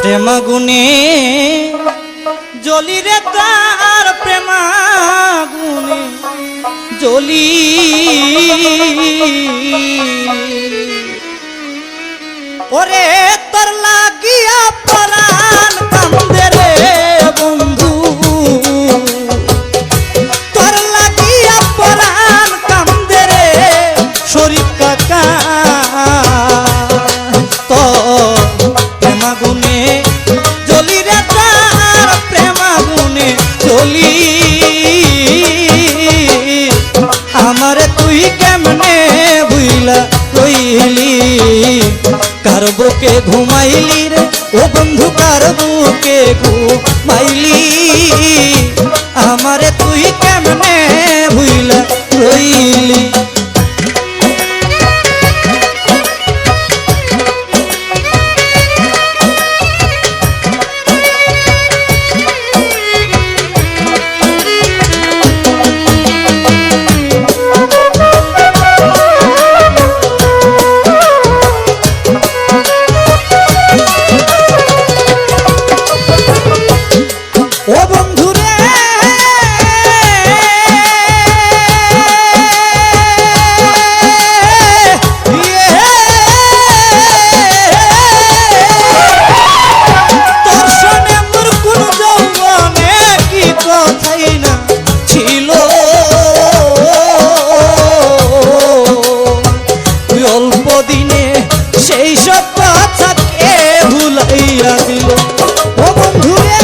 প্রেমাগুনে জ্বলি রে তার প্রেমাগুনে জ্বলি ওরে তোর লাগিয়া পরাণ কান্দে রে বন্ধু তোর লাগিয়া পরাণ কান্দে রে শরীফ কাকা তো প্রেমাগুনে জ্বলি রে তার প্রেমাগুনে জ্বলি আমারে তুই কেমনে বুইলা রইলি কার বুকে ঘুমাইলি রে ও বন্ধু কার বুকে ঘুমাইলি আমারে তুই কেমনে ভুইলা রইলি ও বন্ধু রে তোর সনে মোর কোন যৌবনে কি কথাই না ছিল তুই অল্প দিনে সেই সব কথা কে ভুলাইয়া দিল ও বন্ধু রে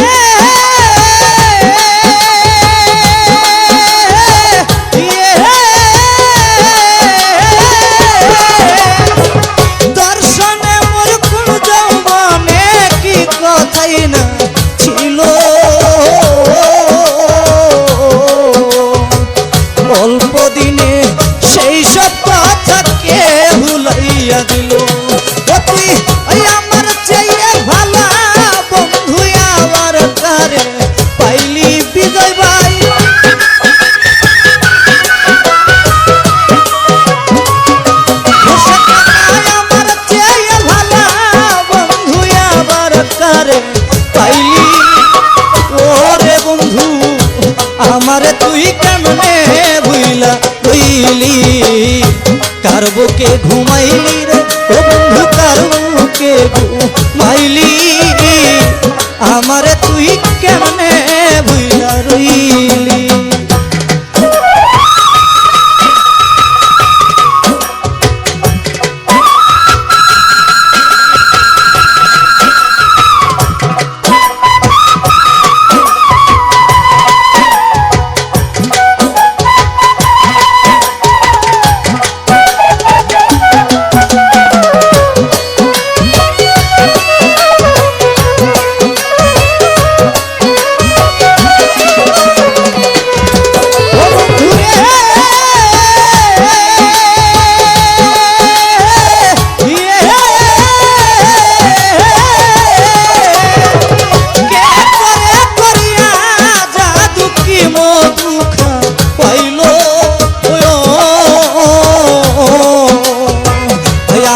ছিল অল্প দিনে সেই সব কথা কে ভুলাইয়া দিল তুই আমার চেয়ে ভালো বন্ধু আমার কারে পাইলি বিজয় ভাই আমার চেয়ে ভালো বন্ধু আমার কারে পাইলি ওরে বন্ধু আমারে তুই কেমনে ভুইলা রইলি কার বুকে ঘুমাইলি রে ও বন্ধু কার বুকে ঘুমাইলি আমারে তুই কেমনে ভুইলা রইলি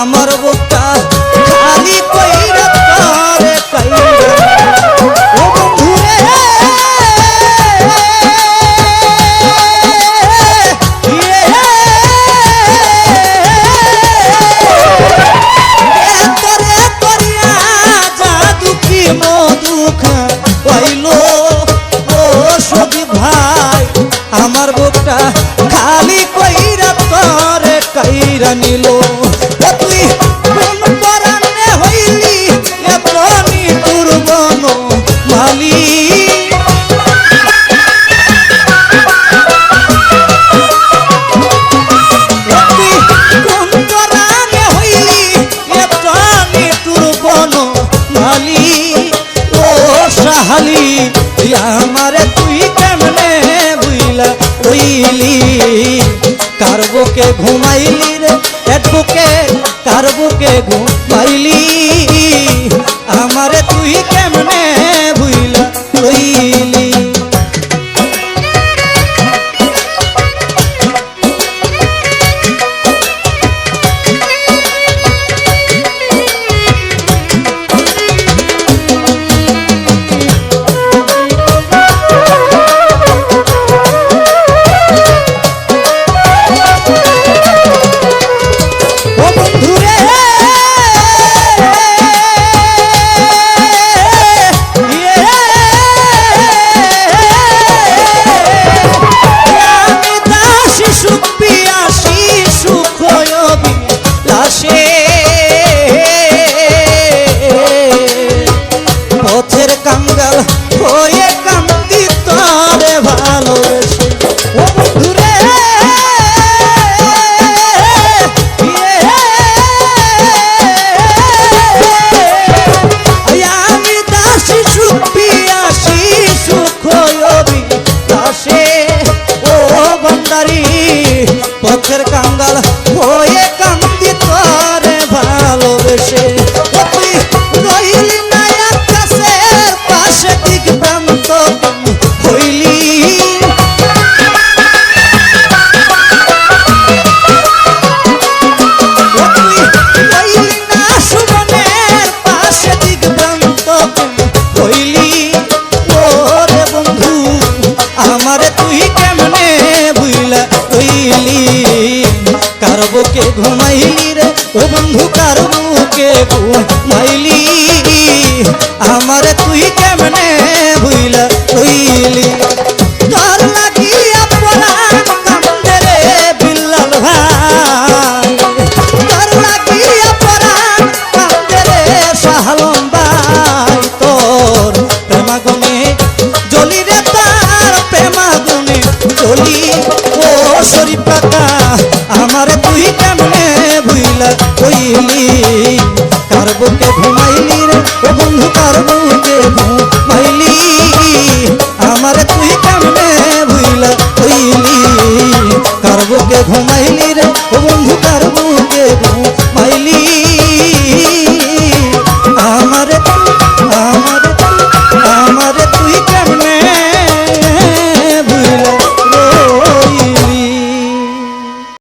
আমার বুকটা খালি কইরা করে কইরা ও বন্ধু রে তোরে করিয়া জাদু কি মধু খাইলো ও সবি ভাই আমার বুকটা খালি কইরা করে কইরা নিল তুই কোন পরাণে হইলি এতনি দুর্বন মালি তুই কোন পরাণে হইলি এতনি দুর্বন মালি ও সাহালি আমারে তুই কেমনে বুইলা রইলি কার বুকে ঘুমাইলি রে এক বুকে কার বুকে ঘুমাইলি আমারে তুই কেমনে ভুইলা রইলি ভালোবেসে ও তুই রইলি না আকাশের পাশে দিগভ্রান্ত হইলি ও তুই রইলি না সুমনের পাশে দিগভ্রান্ত হইলি ও রে বন্ধু আমারে তুই কেমনে ভুইলা রইলি কার বুকে ঘুমাইলি রে ও বন্ধু কার বুকে ঘুমাইলি আমারে তুই কেমনে ভুইলা রইলি তোর লাগিয়া পরাণ কান্দে রে বিল্লাল ভাই তোর লাগিয়া পরাণ কান্দে রে শাহলম ভাই তোর প্রেমাগুনে জ্বলি রে তার প্রেমাগুনে জ্বলি ও শরীফ কাকা আমারে তুই কেমনে ভুইলা রইলি